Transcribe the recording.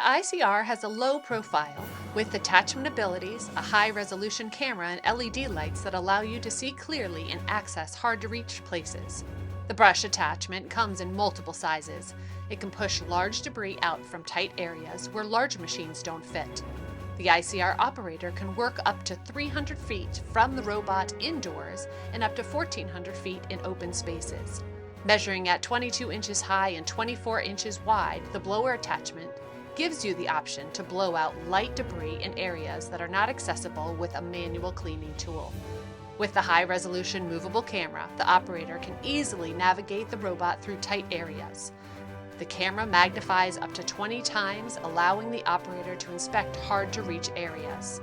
The ICR has a low profile with attachment abilities, a high-resolution camera, and LED lights that allow you to see clearly and access hard-to-reach places. The brush attachment comes in multiple sizes. It can push large debris out from tight areas where large machines don't fit. The ICR operator can work up to 300 feet from the robot indoors and up to 1,400 feet in open spaces. Measuring at 22 inches high and 24 inches wide, the blower attachment gives you the option to blow out light debris in areas that are not accessible with a manual cleaning tool. With the high-resolution movable camera, the operator can easily navigate the robot through tight areas. The camera magnifies up to 20 times, allowing the operator to inspect hard-to-reach areas.